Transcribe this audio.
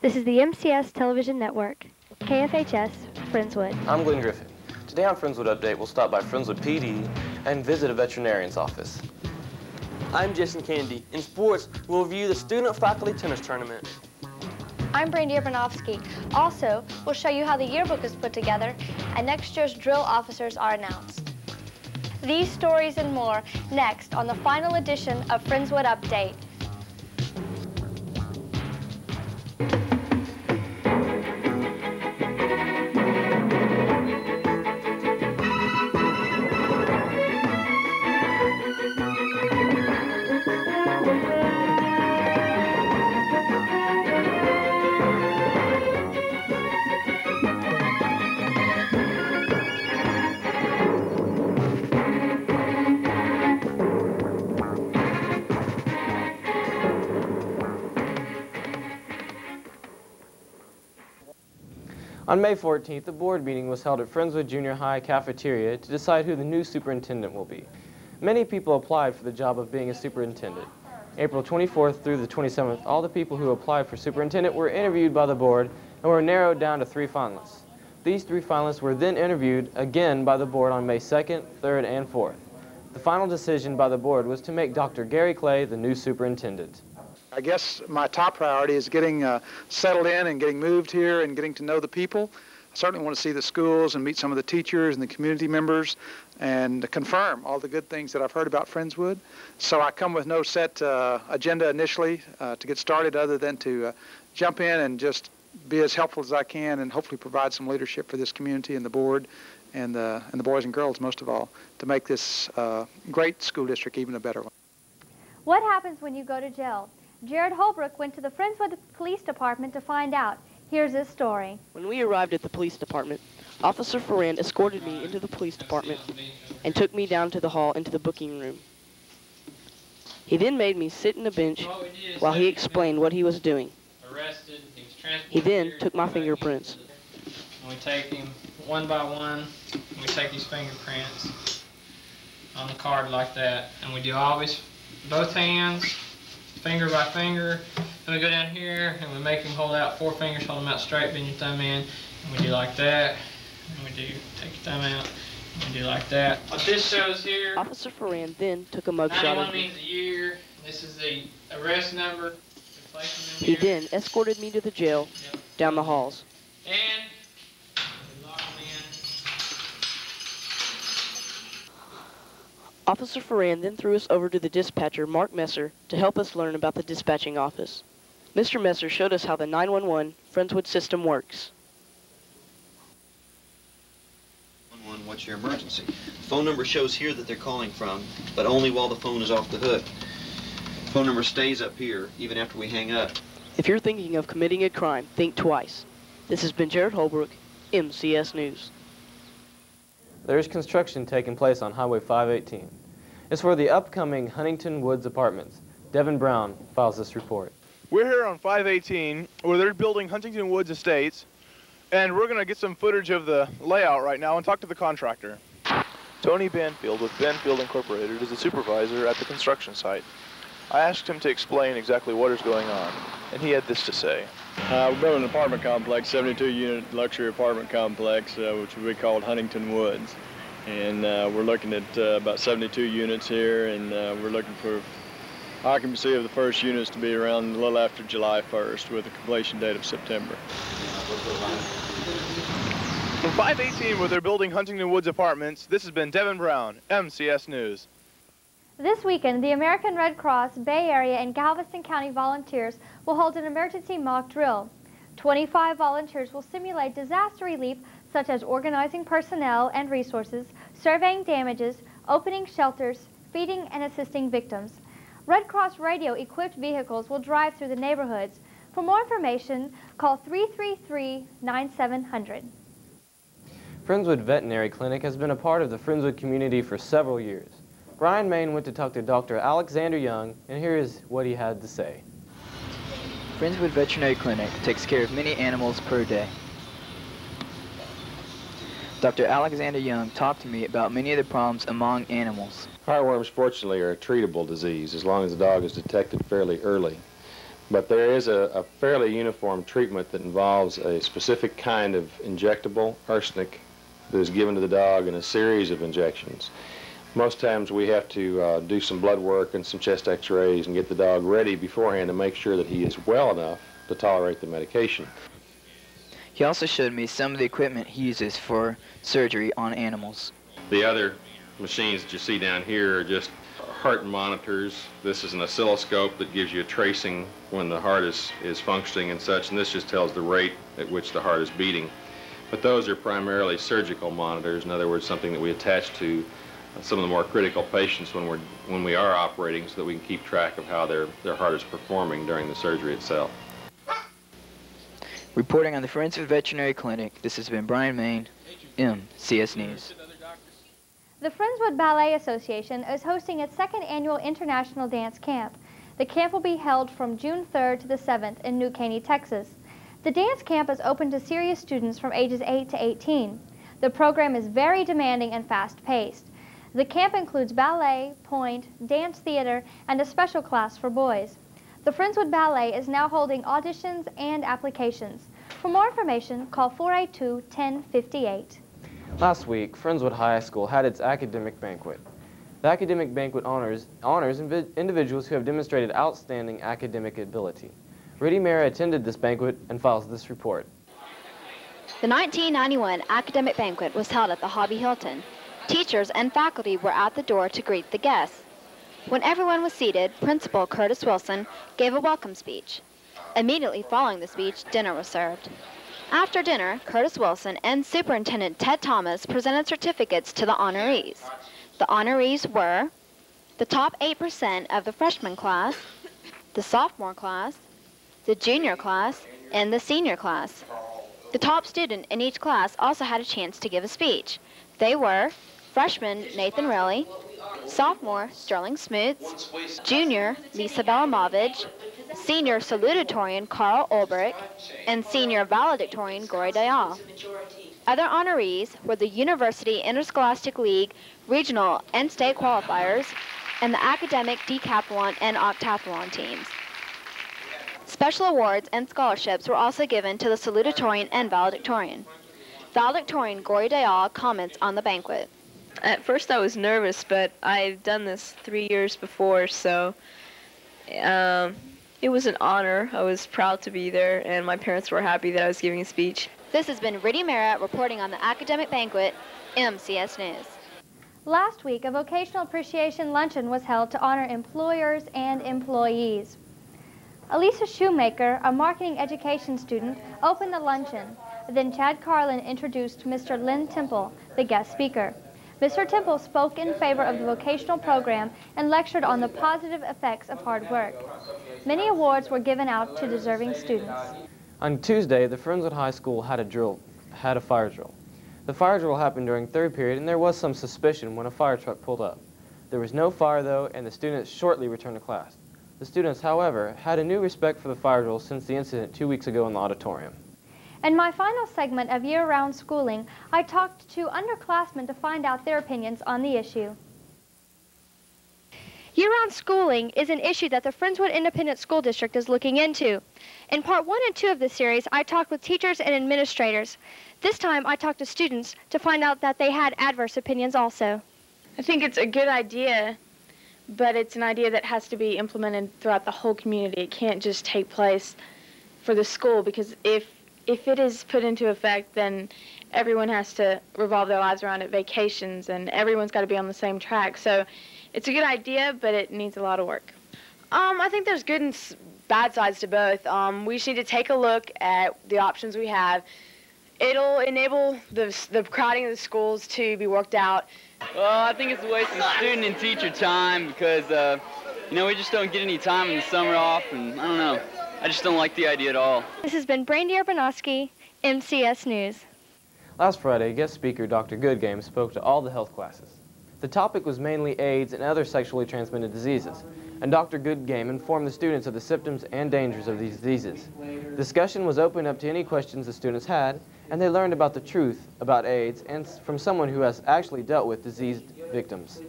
This is the MCS Television Network, KFHS, Friendswood. I'm Glenn Griffin. Today on Friendswood Update, we'll stop by Friendswood PD and visit a veterinarian's office. I'm Jason Kennedy. In sports, we'll review the student-faculty tennis tournament. I'm Brandy Urbanovsky. Also, we'll show you how the yearbook is put together and next year's drill officers are announced. These stories and more next on the final edition of Friendswood Update. On May 14th, a board meeting was held at Friendswood Junior High cafeteria to decide who the new superintendent will be. Many people applied for the job of being a superintendent. April 24th through the 27th, all the people who applied for superintendent were interviewed by the board and were narrowed down to 3 finalists. These 3 finalists were then interviewed again by the board on May 2nd, 3rd, and 4th. The final decision by the board was to make Dr. Gary Clay the new superintendent. I guess my top priority is getting settled in and getting moved here and getting to know the people. I certainly want to see the schools and meet some of the teachers and the community members and confirm all the good things that I've heard about Friendswood. So I come with no set agenda initially to get started other than to jump in and just be as helpful as I can and hopefully provide some leadership for this community and the board and the boys and girls most of all to make this great school district even a better one. What happens when you go to jail? Jared Holbrook went to the Friendswood Police Department to find out. Here's his story. When we arrived at the police department, Officer Ferrand escorted me into the police department and took me down to the hall into the booking room. He then made me sit in a bench while he explained what he was doing. He then took my fingerprints. We take him one by one. We take his fingerprints on the card like that, and we do always both hands, finger by finger, and we go down here and we make him hold out 4 fingers, hold them out straight, bend your thumb in, and we do like that, and we do take your thumb out, and we do like that. What this shows here, Officer Ferrand then took a mugshot 91 of me. means a year. This is the arrest number. He then escorted me to the jail down the halls. And we lock him in. Officer Ferrand then threw us over to the dispatcher, Mark Messer, to help us learn about the dispatching office. Mr. Messer showed us how the 911 Friendswood system works. What's your emergency? The phone number shows here that they're calling from, but only while the phone is off the hook. The phone number stays up here even after we hang up. If you're thinking of committing a crime, think twice. This has been Jared Holbrook, MCS News. There is construction taking place on Highway 518. It's for the upcoming Huntington Woods Apartments. Devin Brown files this report. We're here on 518 where they're building Huntington Woods Estates, and we're going to get some footage of the layout right now and talk to the contractor. Tony Banfield with Banfield Incorporated is the supervisor at the construction site. I asked him to explain exactly what is going on, and he had this to say. We're building an apartment complex, 72-unit luxury apartment complex, which we called Huntington Woods. And we're looking at about 72 units here, and we're looking for occupancy of the first units to be around a little after July 1st with a completion date of September. From 518 where they're building Huntington Woods Apartments, this has been Devin Brown, MCS News. This weekend, the American Red Cross, Bay Area, and Galveston County volunteers will hold an emergency mock drill. 25 volunteers will simulate disaster relief such as organizing personnel and resources, surveying damages, opening shelters, feeding and assisting victims. Red Cross radio-equipped vehicles will drive through the neighborhoods. For more information, call 333-9700. Friendswood Veterinary Clinic has been a part of the Friendswood community for several years. Brian Main went to talk to Dr. Alexander Young, and here is what he had to say. Friendswood Veterinary Clinic takes care of many animals per day. Dr. Alexander Young talked to me about many of the problems among animals. Heartworms, fortunately, are a treatable disease as long as the dog is detected fairly early. But there is a fairly uniform treatment that involves a specific kind of injectable arsenic that is given to the dog in a series of injections. Most times we have to do some blood work and some chest x-rays and get the dog ready beforehand to make sure that he is well enough to tolerate the medication. He also showed me some of the equipment he uses for surgery on animals. The other machines that you see down here are just heart monitors. This is an oscilloscope that gives you a tracing when the heart is functioning and such, and this just tells the rate at which the heart is beating. But those are primarily surgical monitors, in other words, something that we attach to some of the more critical patients when we are operating so that we can keep track of how their heart is performing during the surgery itself. Reporting on the Friendswood Veterinary Clinic, this has been Brian Main, MCS News. The Friendswood Ballet Association is hosting its second annual International Dance Camp. The camp will be held from June 3rd to the 7th in New Caney, Texas. The dance camp is open to serious students from ages 8 to 18. The program is very demanding and fast-paced. The camp includes ballet, pointe, dance theater, and a special class for boys. The Friendswood Ballet is now holding auditions and applications. For more information, call 482-1058. Last week, Friendswood High School had its academic banquet. The academic banquet honors individuals who have demonstrated outstanding academic ability. Rudy Mara attended this banquet and files this report. The 1991 academic banquet was held at the Hobby Hilton. Teachers and faculty were at the door to greet the guests. When everyone was seated, Principal Curtis Wilson gave a welcome speech. Immediately following the speech, dinner was served. After dinner, Curtis Wilson and Superintendent Ted Thomas presented certificates to the honorees. The honorees were the top 8% of the freshman class, the sophomore class, the junior class, and the senior class. The top student in each class also had a chance to give a speech. They were freshman Nathan Rowley, sophomore Sterling Smoots, junior Lisa Belamovich, senior salutatorian Carl Ulbrich, and senior valedictorian Glory Dayal. Other honorees were the University Interscholastic League regional and state qualifiers and the academic decathlon and octathlon teams. Special awards and scholarships were also given to the salutatorian and valedictorian. Valedictorian Glory Dayal comments on the banquet. At first I was nervous, but I've done this 3 years before, so it was an honor. I was proud to be there, and my parents were happy that I was giving a speech. This has been Rudy Mara reporting on the academic banquet, MCS News. Last week, a vocational appreciation luncheon was held to honor employers and employees. Elisa Shoemaker, a marketing education student, opened the luncheon. Then Chad Carlin introduced Mr. Lynn Temple, the guest speaker. Mr. Temple spoke in favor of the vocational program and lectured on the positive effects of hard work. Many awards were given out to deserving students. On Tuesday, the Friendswood High School had a fire drill. The fire drill happened during third period, and there was some suspicion when a fire truck pulled up. There was no fire, though, and the students shortly returned to class. The students, however, had a new respect for the fire drill since the incident 2 weeks ago in the auditorium. In my final segment of year-round schooling, I talked to underclassmen to find out their opinions on the issue. Year-round schooling is an issue that the Friendswood Independent School District is looking into. In part 1 and 2 of this series, I talked with teachers and administrators. This time, I talked to students to find out that they had adverse opinions also. I think it's a good idea, but it's an idea that has to be implemented throughout the whole community. It can't just take place for the school, because if it is put into effect, then everyone has to revolve their lives around it, vacations, and everyone's got to be on the same track. So it's a good idea, but it needs a lot of work. I think there's good and bad sides to both. We just need to take a look at the options we have. It'll enable the crowding of the schools to be worked out. Well, I think it's a waste of student and teacher time because, we just don't get any time in the summer off, and I don't know. I just don't like the idea at all. This has been Brandy Urbanowski, MCS News. Last Friday, guest speaker Dr. Goodgame spoke to all the health classes. The topic was mainly AIDS and other sexually transmitted diseases, and Dr. Goodgame informed the students of the symptoms and dangers of these diseases. Discussion was opened up to any questions the students had, and they learned about the truth about AIDS and from someone who has actually dealt with diseased victims.